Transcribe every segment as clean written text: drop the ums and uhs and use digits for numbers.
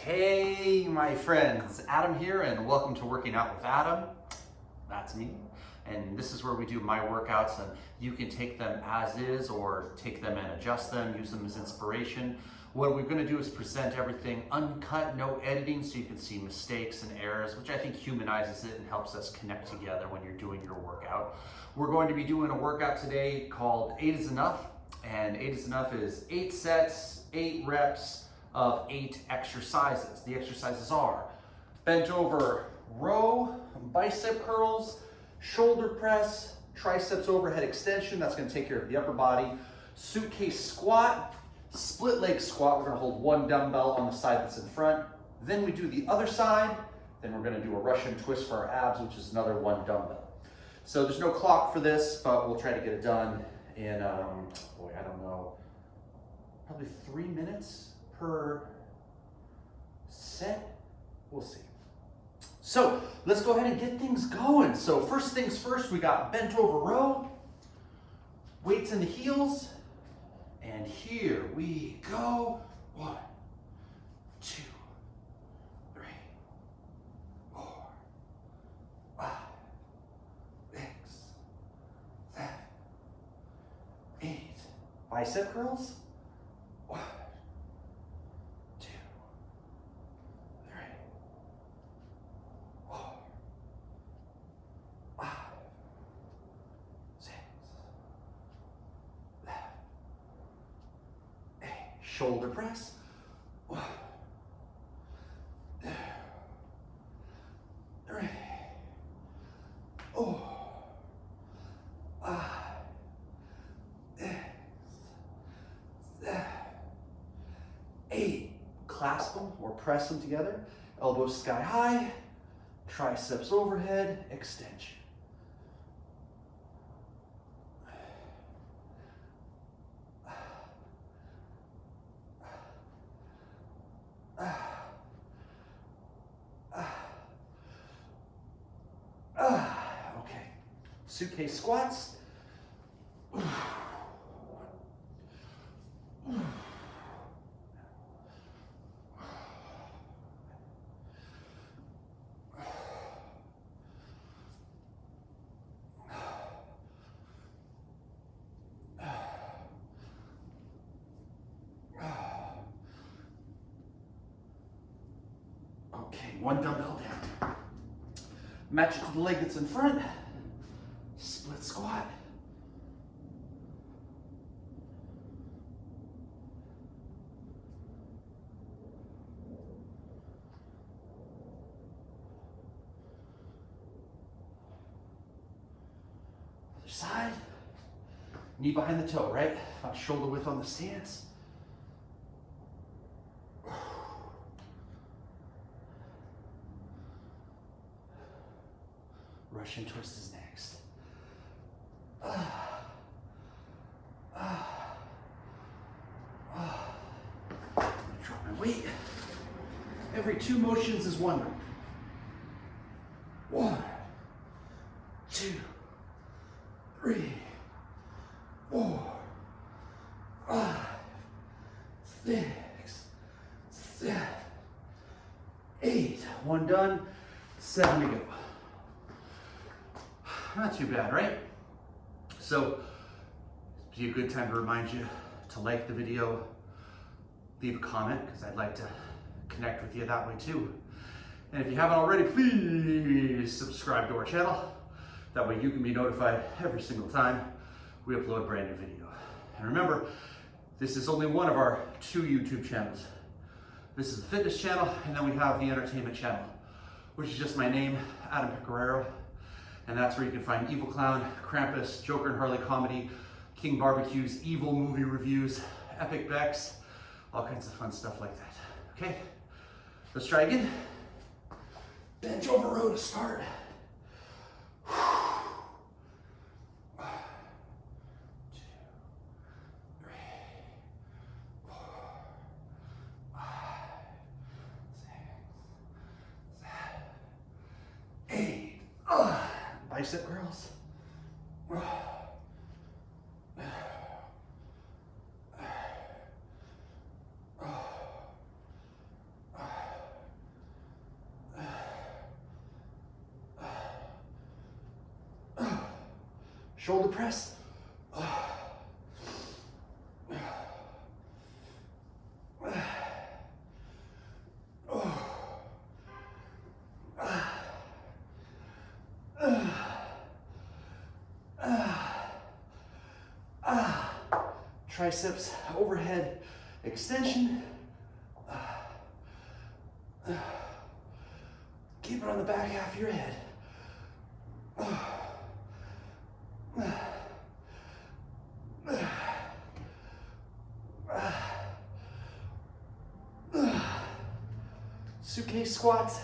Hey, my friends, Adam here, and welcome to Working Out with Adam. That's me. And this is where we do my workouts, and you can take them as is or take them and adjust them, use them as inspiration. What we're going to do is present everything uncut, no editing, so you can see mistakes and errors, which I think humanizes it and helps us connect together when you're doing your workout. We're going to be doing a workout today called 8 is Enough, and 8 is Enough is 8 sets, 8 reps of 8 exercises. The exercises are bent over row, bicep curls, shoulder press, triceps overhead extension, that's going to take care of the upper body, suitcase squat, split leg squat. We're going to hold one dumbbell on the side that's in front. Then we do the other side. Then we're going to do a Russian twist for our abs, which is another one dumbbell. So there's no clock for this, but we'll try to get it done in, I don't know, probably 3 minutes per set. We'll see. So let's go ahead and get things going. So first things first, we got bent over row, weights in the heels, and here we go. 1, 2, 3, 4, 5, 6, 7, 8. Bicep curls. 1, 2, 3, 4, 5, 6, 7, 8. Shoulder press. 1, 2, 3, 4, 5, 6, 7, 8. Clasp them or press them together. Elbows sky high, triceps overhead, extension. Okay. Suitcase squats. Okay, one dumbbell down. Match it to the leg that's in front. Split squat. Other side. Knee behind the toe, right? About shoulder width on the stance. Russian twist is next. Drop my weight. Every 2 motions is 1 rep. 1, 2, 3, 4, 5, 6, 7, 8. 1 done. 7 to go. Not too bad, right? So, it'd be a good time to remind you to like the video, leave a comment, because I'd like to connect with you that way too. And if you haven't already, please subscribe to our channel. That way you can be notified every single time we upload a brand new video. And remember, this is only one of our 2 YouTube channels. This is the fitness channel, and then we have the entertainment channel, which is just my name, Adam Pecoraro. And that's where you can find Evil Clown, Krampus, Joker and Harley comedy, King Barbecues, Evil movie reviews, Epic Becks, all kinds of fun stuff like that. Okay, let's try again. Bent over row to start. 1, 2, 3, 4, 5, 6, 7, 8. Bicep curls. Shoulder press. Triceps overhead extension. Keep it on the back half of your head. Suitcase squats.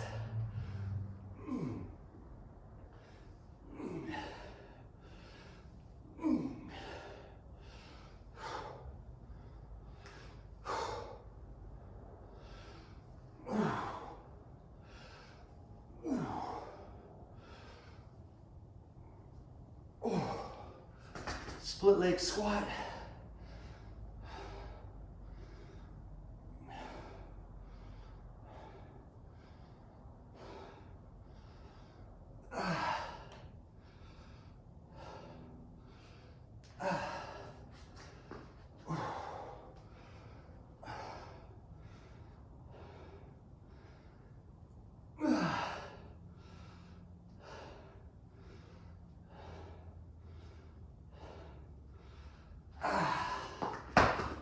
Split leg squat.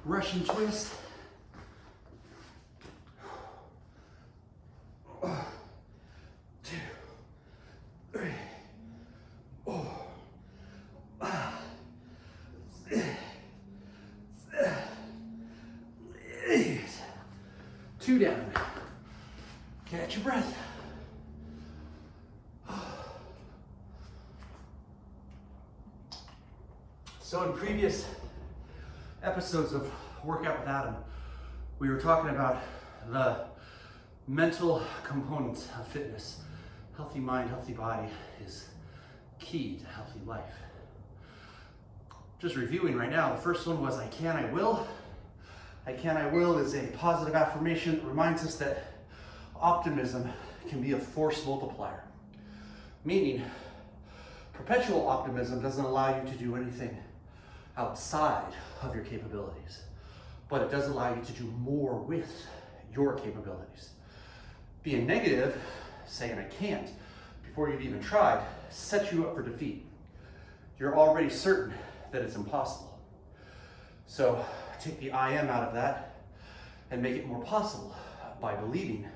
Russian twist. Two, three, four, five, six, seven, eight. Two down. Catch your breath. So in previous episodes of Workout with Adam, we were talking about the mental components of fitness. Healthy mind, healthy body is key to healthy life. Just reviewing right now, the first one was I can, I will. I can, I will is a positive affirmation that reminds us that optimism can be a force multiplier. Meaning, perpetual optimism doesn't allow you to do anything outside of your capabilities, but it does allow you to do more with your capabilities. Being negative, saying I can't, before you've even tried, sets you up for defeat. You're already certain that it's impossible. So take the I am out of that and make it more possible by believing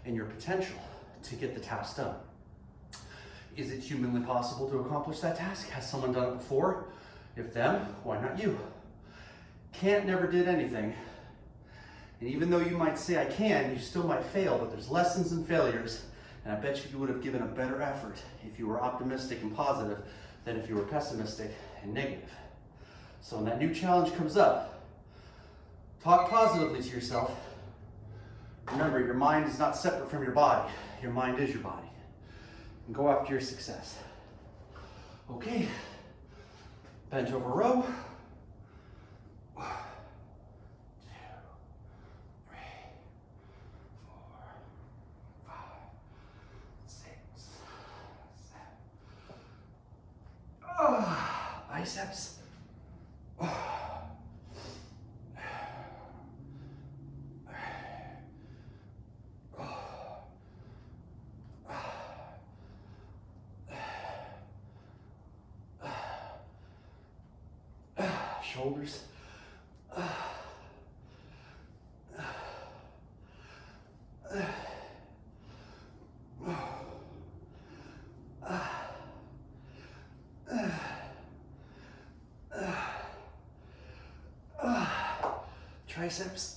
in your potential to get the task done. Is it humanly possible to accomplish that task? Has someone done it before? If them, why not you? Can't never did anything. And even though you might say I can, you still might fail, but there's lessons and failures. And I bet you would have given a better effort if you were optimistic and positive than if you were pessimistic and negative. So when that new challenge comes up, talk positively to yourself. Remember, your mind is not separate from your body. Your mind is your body. And go after your success. Okay. Bent over row. 1, 2, 3, 4, 5, 6, 7. Biceps. Shoulders. Triceps.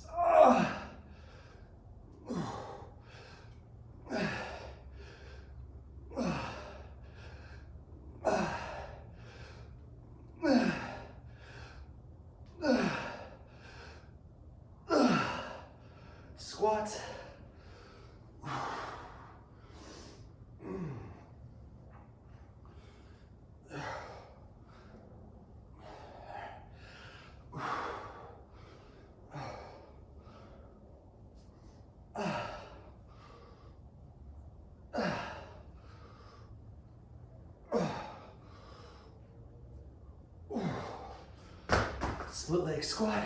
Squats. Split leg squat.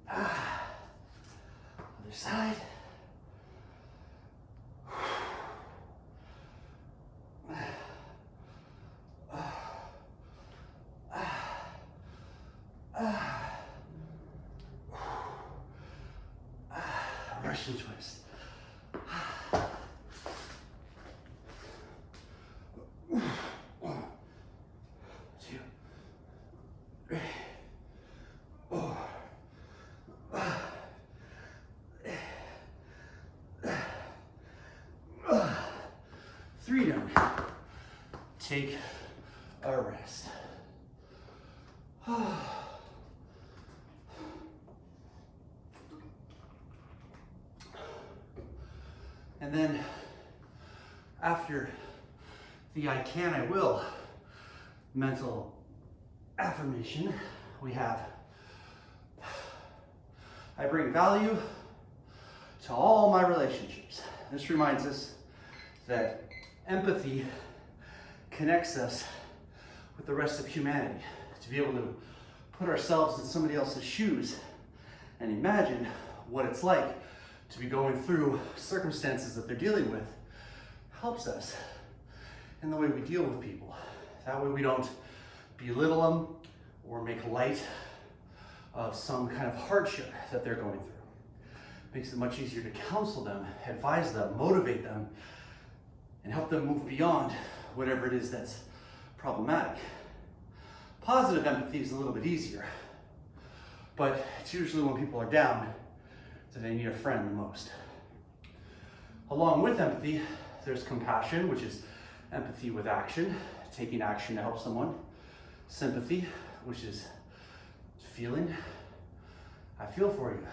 Other side. Russian twist. One, two, three, four. 3 down. Take a rest. And then after the I can, I will mental affirmation, we have I bring value to all my relationships. This reminds us that empathy connects us with the rest of humanity. To be able to put ourselves in somebody else's shoes and imagine what it's like to be going through circumstances that they're dealing with helps us in the way we deal with people. That way we don't belittle them or make light of some kind of hardship that they're going through. Makes it much easier to counsel them, advise them, motivate them, and help them move beyond whatever it is that's problematic. Positive empathy is a little bit easier, but it's usually when people are down that they need a friend the most. Along with empathy, there's compassion, which is empathy with action, taking action to help someone. Sympathy, which is feeling, I feel for you.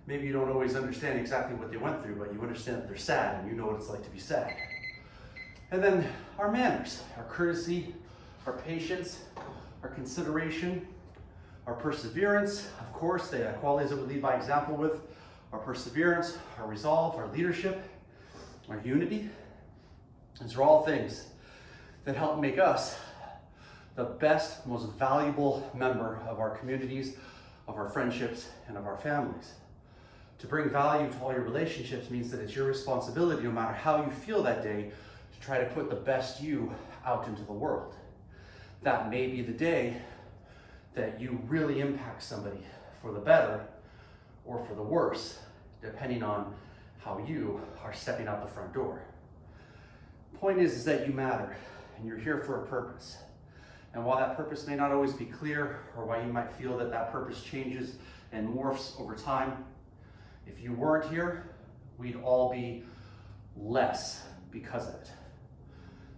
Maybe you don't always understand exactly what they went through, but you understand that they're sad and you know what it's like to be sad. And then our manners, our courtesy, our patience, our consideration, our perseverance, of course, the qualities that we lead by example with, our perseverance, our resolve, our leadership, our unity. These are all things that help make us the best, most valuable member of our communities, of our friendships, and of our families. To bring value to all your relationships means that it's your responsibility, no matter how you feel that day, to try to put the best you out into the world. That may be the day that you really impact somebody for the better or for the worse, depending on how you are stepping out the front door. Point is that you matter and you're here for a purpose. And while that purpose may not always be clear, or why you might feel that that purpose changes and morphs over time, if you weren't here, we'd all be less because of it.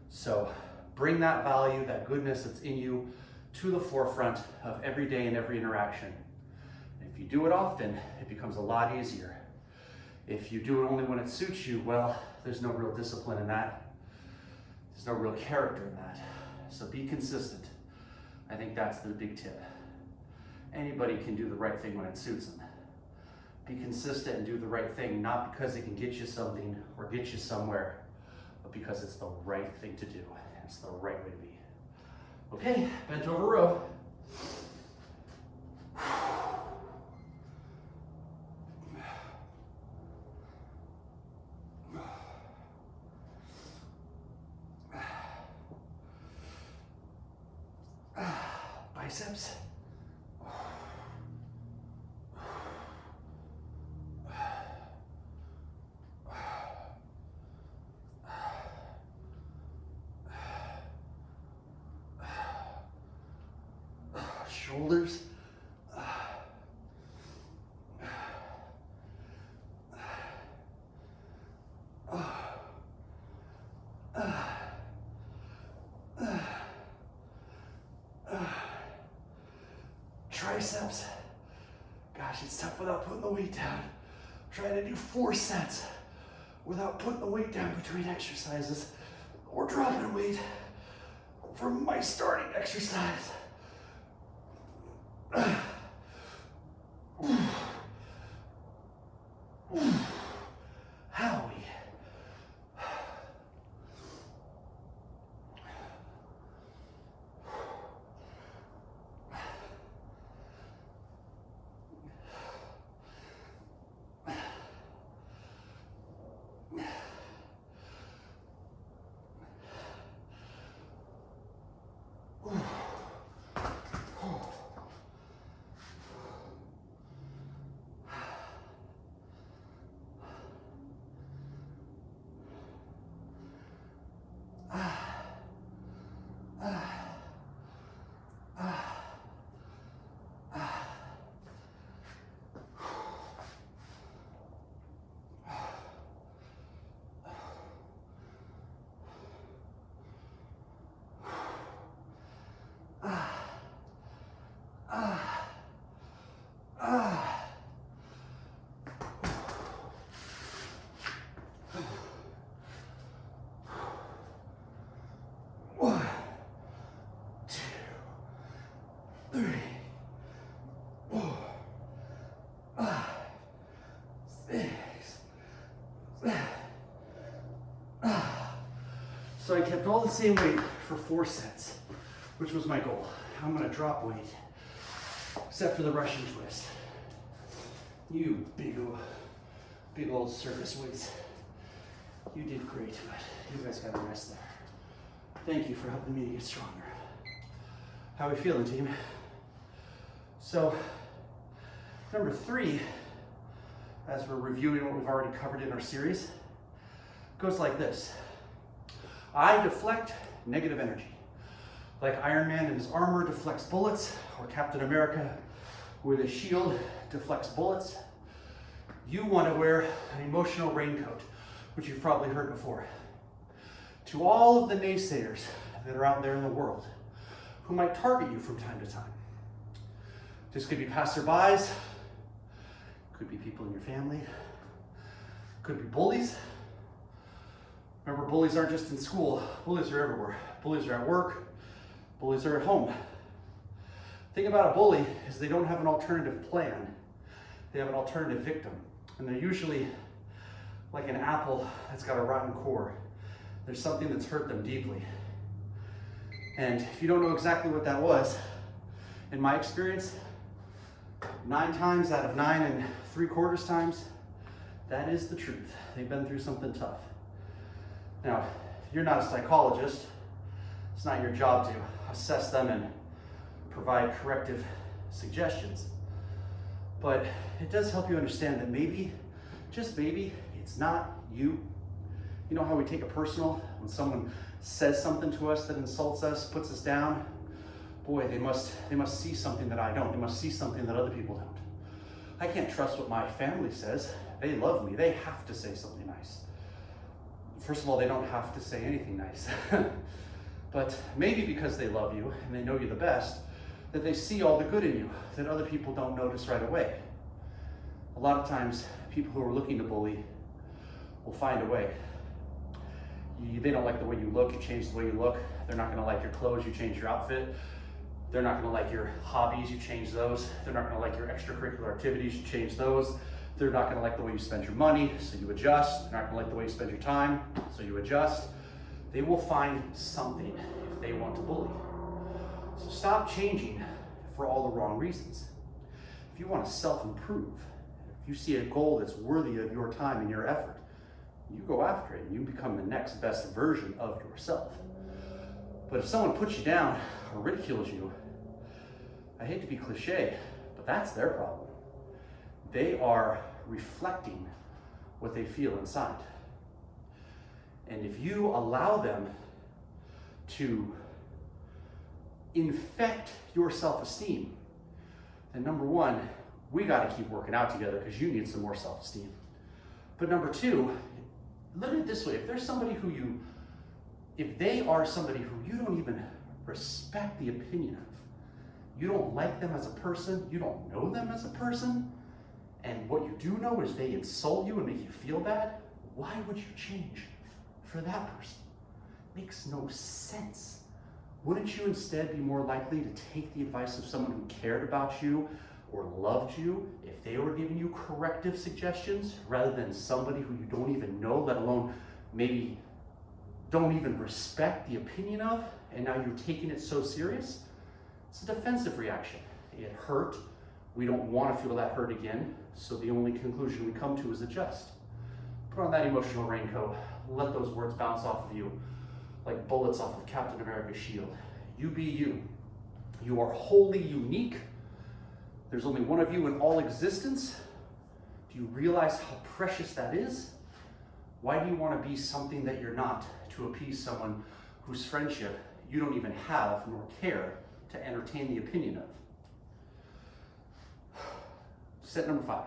So bring that value, that goodness that's in you to the forefront of every day and every interaction. If you do it often, it becomes a lot easier. If you do it only when it suits you, well, there's no real discipline in that. There's no real character in that. So be consistent. I think that's the big tip. Anybody can do the right thing when it suits them. Be consistent and do the right thing, not because it can get you something or get you somewhere, but because it's the right thing to do. It's the right way to be. Okay, bent over row. Biceps. Shoulders. Triceps. Gosh, it's tough without putting the weight down. I'm trying to do 4 sets without putting the weight down between exercises or dropping weight from my starting exercise. So I kept all the same weight for 4 sets, which was my goal. I'm gonna drop weight, except for the Russian twist. You big old circus weights. You did great, but you guys gotta rest there. Thank you for helping me to get stronger. How are we feeling, team? So, number 3, as we're reviewing what we've already covered in our series, goes like this. I deflect negative energy. Like Iron Man in his armor deflects bullets, or Captain America with his shield deflects bullets. You want to wear an emotional raincoat, which you've probably heard before. To all of the naysayers that are out there in the world who might target you from time to time. This could be passerbys, could be people in your family, could be bullies. Remember, bullies aren't just in school, bullies are everywhere. Bullies are at work, bullies are at home. The thing about a bully is they don't have an alternative plan. They have an alternative victim. And they're usually like an apple that's got a rotten core. There's something that's hurt them deeply. And if you don't know exactly what that was, in my experience, 9 times out of 9 3/4 times, that is the truth. They've been through something tough. Now, you're not a psychologist. It's not your job to assess them and provide corrective suggestions. But it does help you understand that maybe, just maybe, it's not you. You know how we take it personal when someone says something to us that insults us, puts us down? Boy, they must see something that I don't. They must see something that other people don't. I can't trust what my family says. They love me. They have to say something nice. First of all, they don't have to say anything nice. But maybe because they love you and they know you the best, that they see all the good in you that other people don't notice right away. A lot of times, people who are looking to bully will find a way. They don't like the way you look, you change the way you look. They're not gonna like your clothes, you change your outfit. They're not gonna like your hobbies, you change those. They're not gonna like your extracurricular activities, you change those. They're not gonna like the way you spend your money, so you adjust. They're not gonna like the way you spend your time, so you adjust. They will find something if they want to bully. So stop changing for all the wrong reasons. If you want to self-improve, if you see a goal that's worthy of your time and your effort, you go after it and you become the next best version of yourself. But if someone puts you down or ridicules you, I hate to be cliche, but that's their problem. They are reflecting what they feel inside. And if you allow them to infect your self-esteem, then number 1, we got to keep working out together because you need some more self-esteem. But number 2, look at it this way. If there's somebody if they are somebody who you don't even respect the opinion of, you don't like them as a person, you don't know them as a person, and what you do know is they insult you and make you feel bad, why would you change for that person? Makes no sense. Wouldn't you instead be more likely to take the advice of someone who cared about you or loved you if they were giving you corrective suggestions rather than somebody who you don't even know, let alone maybe don't even respect the opinion of, and now you're taking it so serious? It's a defensive reaction. It hurt. We don't want to feel that hurt again, so the only conclusion we come to is adjust. Put on that emotional raincoat. Let those words bounce off of you like bullets off of Captain America's shield. You be you. You are wholly unique. There's only one of you in all existence. Do you realize how precious that is? Why do you want to be something that you're not to appease someone whose friendship you don't even have nor care to entertain the opinion of? Set number 5.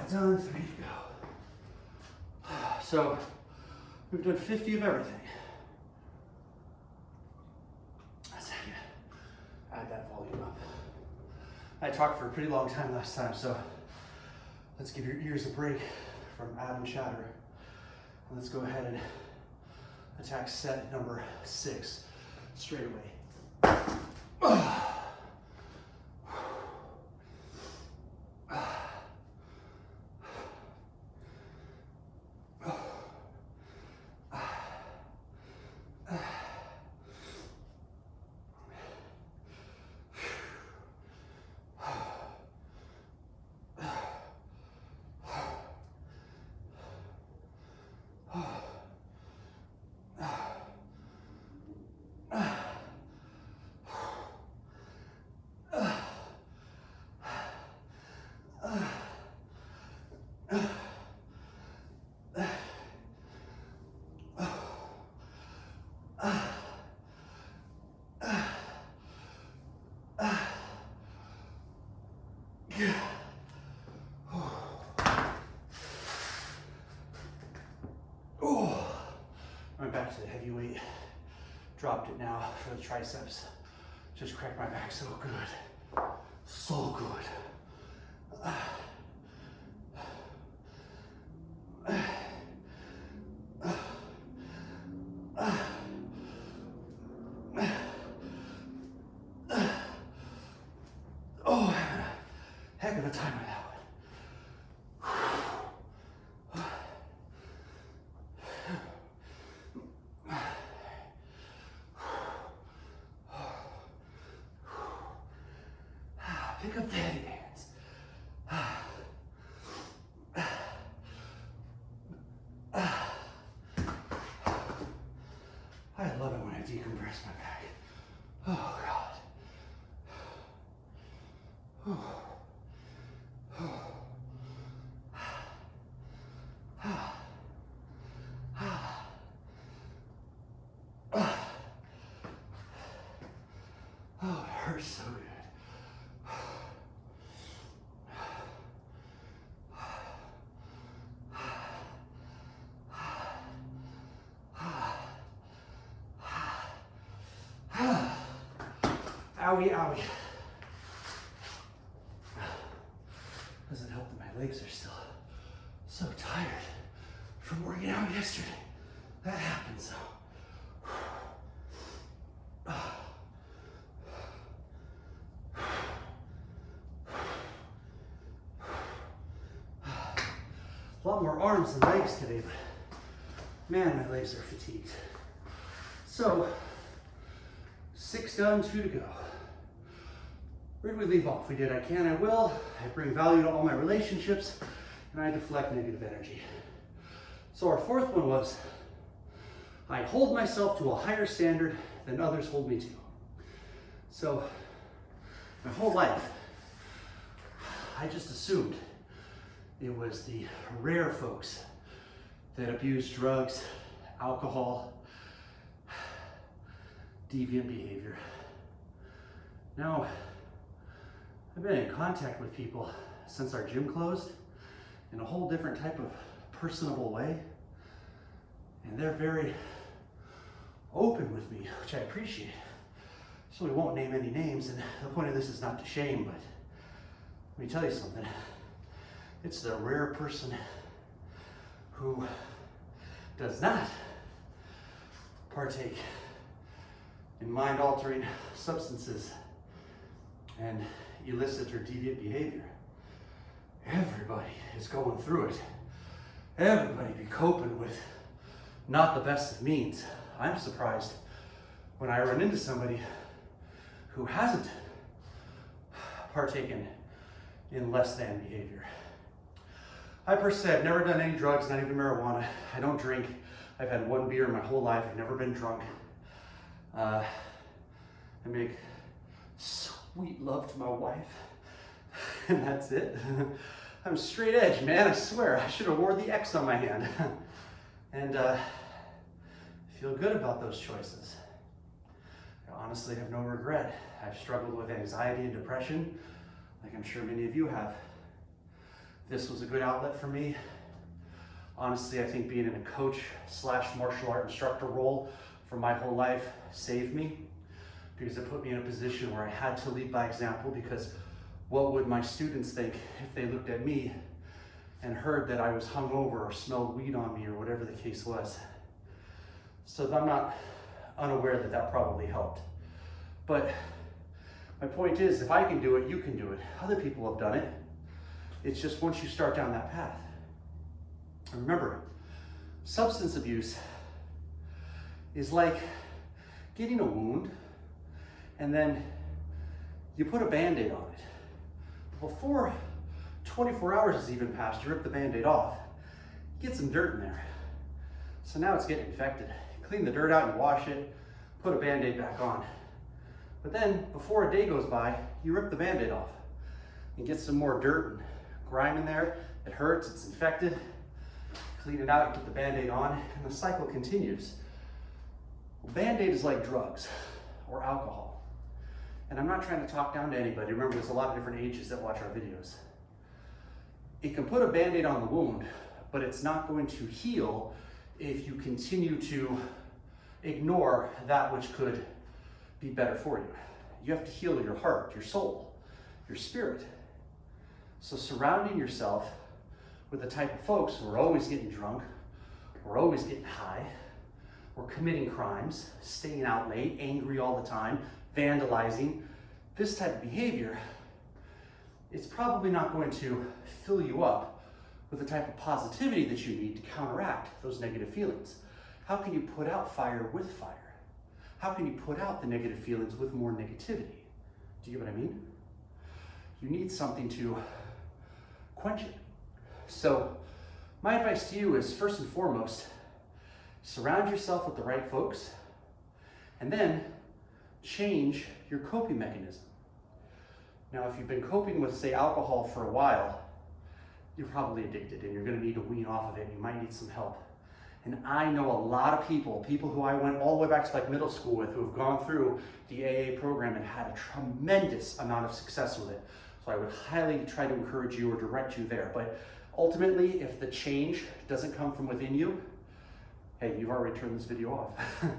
done, 3 to go. So we've done 50 of everything. Let's add that volume up. I talked for a pretty long time last time, so let's give your ears a break from Adam chatter. Let's go ahead and attack set number 6 straight away. Went back to the heavy weight, dropped it now for the triceps. Just cracked my back so good, so good. Oh, heck of a time with that one. Pick up the heavy hands. I love it when I decompress my back. Oh, God. Oh, it hurts so good. Owie, owie. Doesn't help that my legs are still so tired from working out yesterday. That happens though. A lot more arms than legs today, but man, my legs are fatigued. So, 6 done, 2 to go. Where did we leave off? We did I can, I will. I bring value to all my relationships, and I deflect negative energy. So our 4th one was, I hold myself to a higher standard than others hold me to. So my whole life, I just assumed it was the rare folks that abuse drugs, alcohol, deviant behavior. Now, I've been in contact with people since our gym closed in a whole different type of personable way. And they're very open with me, which I appreciate. So we won't name any names, and the point of this is not to shame, but let me tell you something. It's the rare person who does not partake in mind-altering substances and illicit or deviant behavior. Everybody is going through it. Everybody be coping with not the best of means. I'm surprised when I run into somebody who hasn't partaken in less than behavior. I personally have never done any drugs, not even marijuana. I don't drink. I've had 1 beer my whole life. I've never been drunk. I make sweet love to my wife, and that's it. I'm straight edge, man, I swear. I should have wore the X on my hand. And I feel good about those choices. I honestly have no regret. I've struggled with anxiety and depression, like I'm sure many of you have. This was a good outlet for me. Honestly, I think being in a coach / martial art instructor role for my whole life saved me, because it put me in a position where I had to lead by example, because what would my students think if they looked at me and heard that I was hungover or smelled weed on me or whatever the case was. So I'm not unaware that that probably helped. But my point is, if I can do it, you can do it. Other people have done it. It's just once you start down that path. And remember, substance abuse is like getting a wound and then you put a Band-Aid on it. Before 24 hours has even passed, you rip the Band-Aid off, you get some dirt in there. So now it's getting infected. Clean the dirt out and wash it, put a Band-Aid back on. But then before a day goes by, you rip the Band-Aid off and get some more dirt and grime in there. It hurts, it's infected. Clean it out, get the Band-Aid on, and the cycle continues. Well, Band-Aid is like drugs or alcohol. And I'm not trying to talk down to anybody. Remember, there's a lot of different ages that watch our videos. It can put a Band-Aid on the wound, but it's not going to heal if you continue to ignore that which could be better for you. You have to heal your heart, your soul, your spirit. So surrounding yourself with the type of folks who are always getting drunk, or always getting high, or committing crimes, staying out late, angry all the time, vandalizing, this type of behavior, it's probably not going to fill you up with the type of positivity that you need to counteract those negative feelings. How can you put out fire with fire? How can you put out the negative feelings with more negativity? Do you get what I mean? You need something to quench it. So my advice to you is, first and foremost, surround yourself with the right folks, and then change your coping mechanism. Now, if you've been coping with, say, alcohol for a while, you're probably addicted and you're going to need to wean off of it. You might need some help. And I know a lot of people who I went all the way back to like middle school with, who have gone through the AA program and had a tremendous amount of success with it. So I would highly try to encourage you or direct you there. But ultimately, if the change doesn't come from within you, hey, you've already turned this video off.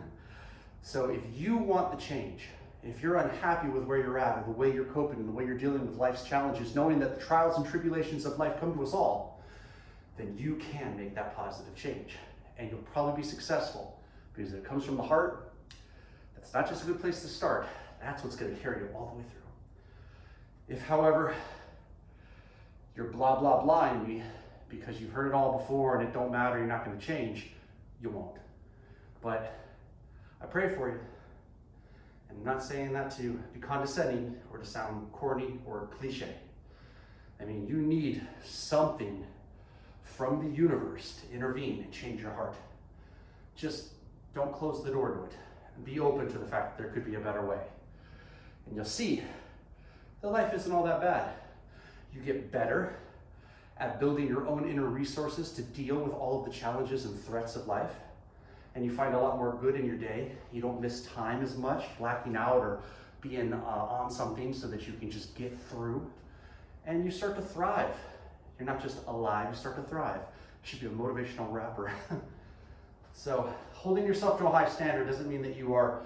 So if you want the change, if you're unhappy with where you're at and the way you're coping and the way you're dealing with life's challenges, knowing that the trials and tribulations of life come to us all, then you can make that positive change. And you'll probably be successful, because if it comes from the heart, that's not just a good place to start. That's what's going to carry you all the way through. If, however, you're blah, blah, blah in me because you've heard it all before and it don't matter, you're not going to change, you won't. But I pray for you. And I'm not saying that to be condescending or to sound corny or cliche. I mean, you need something from the universe to intervene and change your heart. Just don't close the door to it. And be open to the fact that there could be a better way. And you'll see that life isn't all that bad. You get better at building your own inner resources to deal with all of the challenges and threats of life. And you find a lot more good in your day. You don't miss time as much, blacking out or being on something so that you can just get through. And you start to thrive. You're not just alive, you start to thrive. You should be a motivational rapper. So holding yourself to a high standard doesn't mean that you are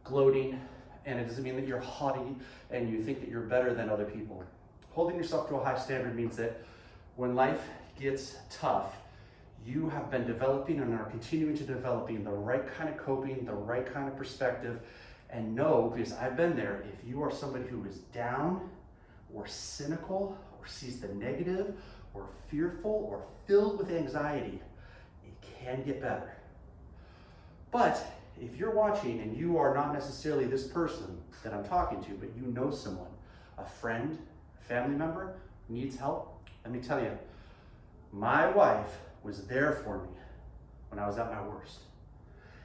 gloating, and it doesn't mean that you're haughty and you think that you're better than other people. Holding yourself to a high standard means that when life gets tough, you have been developing and are continuing to developing the right kind of coping, the right kind of perspective, and know, because I've been there, if you are somebody who is down or cynical or sees the negative or fearful or filled with anxiety, it can get better. But if you're watching and you are not necessarily this person that I'm talking to, but you know someone, a friend, a family member needs help, let me tell you, my wife was there for me when I was at my worst.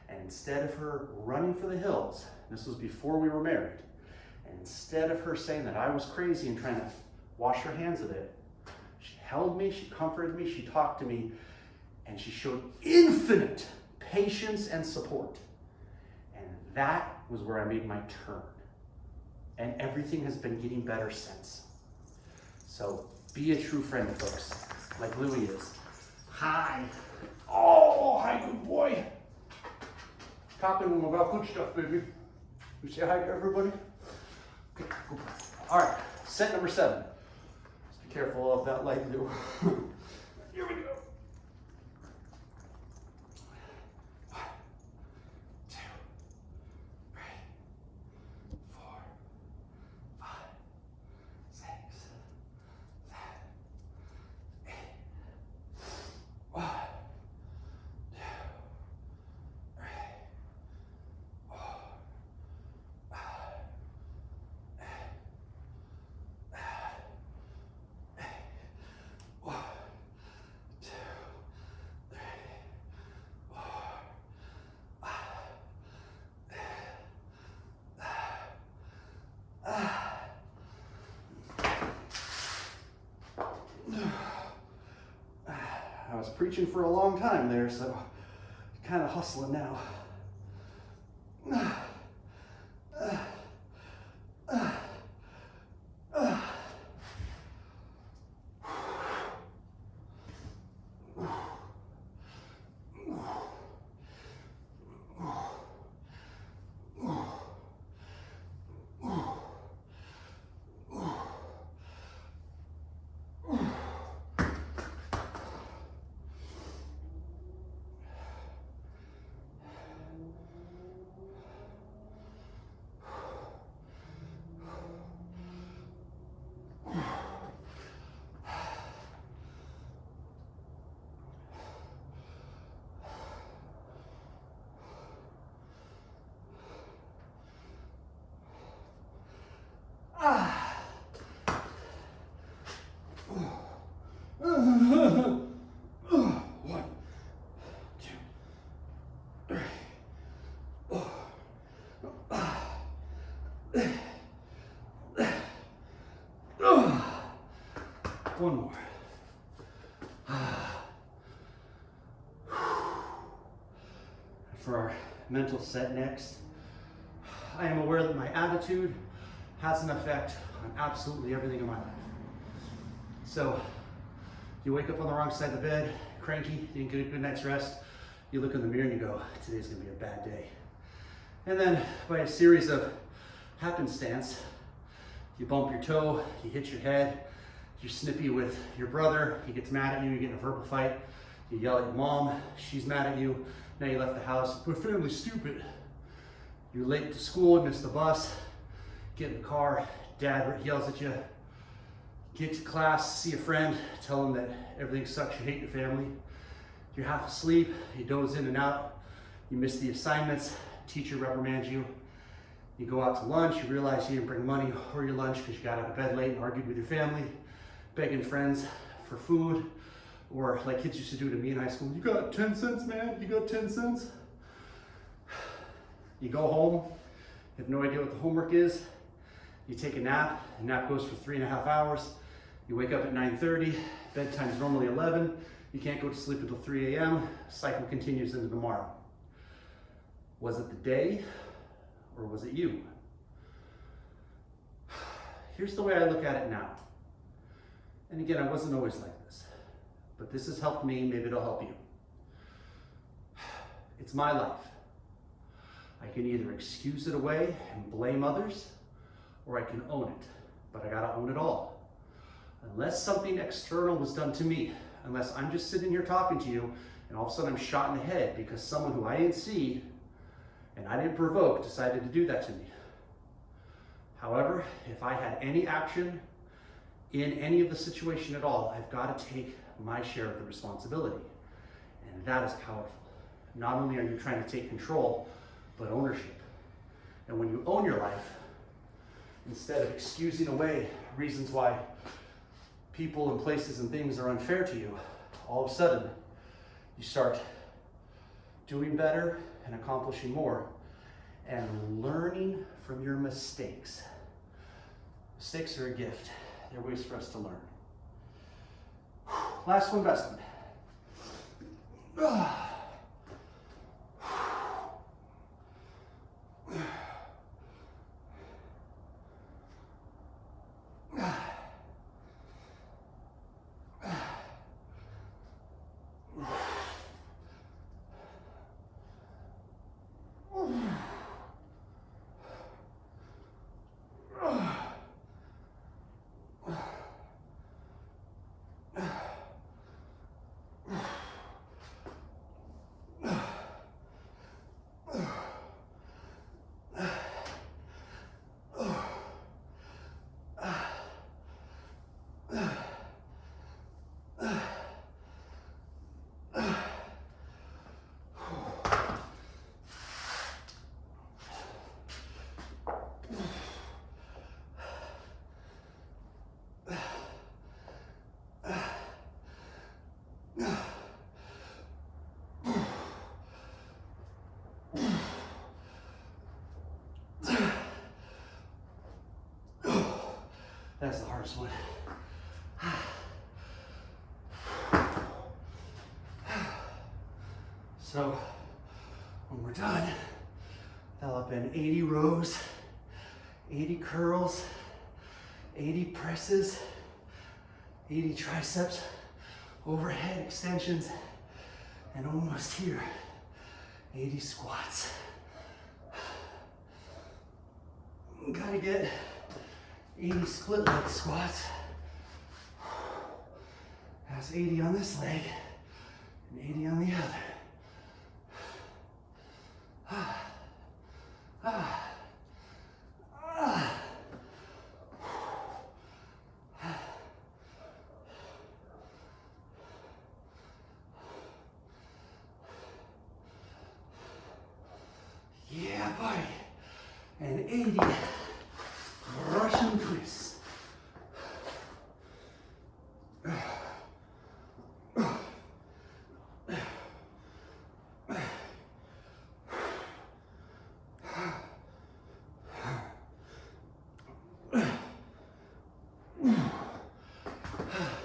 And instead of her running for the hills, this was before we were married, and instead of her saying that I was crazy and trying to wash her hands of it, she held me, she comforted me, she talked to me, and she showed infinite patience and support. And that was where I made my turn. And everything has been getting better since. So Be a true friend, folks, like Louie is. Hi. Oh, hi, good boy. Talking about good stuff, baby. You say hi to everybody? Okay, go. All right, set number 7. Just be careful of that light blue. Here we go. 1, 2, 3, 4, 5, 6, 7, 8. 1, 2, 3, 4, 5, 1, 2, 3, 4, 5. I was preaching for a long time there, so kind of hustling now. One, two, three. One more. For our mental set next, I am aware that my attitude has an effect on absolutely everything in my life. So, you wake up on the wrong side of the bed, cranky, didn't get a good night's rest, you look in the mirror and you go, today's gonna be a bad day. And then by a series of happenstance, you bump your toe, you hit your head, you're snippy with your brother, he gets mad at you, you get in a verbal fight, you yell at your mom, she's mad at you, now you left the house, my family's stupid. You're late to school, miss the bus, get in the car, dad yells at you, get to class, see a friend, tell them that everything sucks, you hate your family. You're half asleep, you doze in and out, you miss the assignments, teacher reprimands you. You go out to lunch, you realize you didn't bring money or your lunch because you got out of bed late and argued with your family, begging friends for food, or like kids used to do to me in high school, you got 10 cents, man, you got 10 cents. You go home, you have no idea what the homework is, you take a nap, the nap goes for 3.5 hours, you wake up at 9:30, bedtime's normally 11, you can't go to sleep until 3 a.m., cycle continues into tomorrow. Was it the day, or was it you? Here's the way I look at it now. And again, I wasn't always like this, but this has helped me, maybe it'll help you. It's my life. I can either excuse it away and blame others, or I can own it, but I gotta own it all. Unless something external was done to me, unless I'm just sitting here talking to you, and all of a sudden I'm shot in the head because someone who I didn't see and I didn't provoke decided to do that to me. However, if I had any action in any of the situation at all, I've got to take my share of the responsibility. And that is powerful. Not only are you trying to take control, but ownership. And when you own your life, instead of excusing away reasons why people and places and things are unfair to you, all of a sudden you start doing better and accomplishing more and learning from your mistakes. Mistakes are a gift. They're ways for us to learn. Last one, best one. That's the hardest one. So when we're done, that'll have been 80 rows, 80 curls, 80 presses, 80 triceps, overhead extensions, and almost here, 80 squats. Gotta get 80 split leg squats. That's 80 on this leg and 80 on the other. Yeah, buddy. And 80 Russian twists.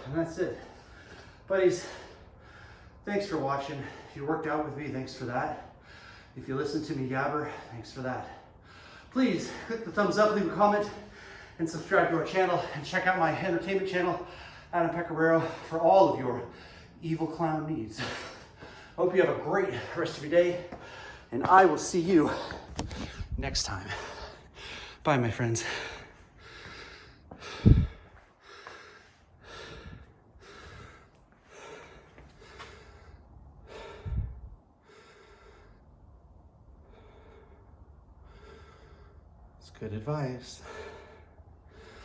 And that's it. Buddies, thanks for watching. If you worked out with me, thanks for that. If you listened to me yabber, thanks for that. Please click the thumbs up, leave a comment, and subscribe to our channel. And check out my entertainment channel, Adam Pecoraro, for all of your evil clown needs. Hope you have a great rest of your day, and I will see you next time. Bye, my friends. It's good advice.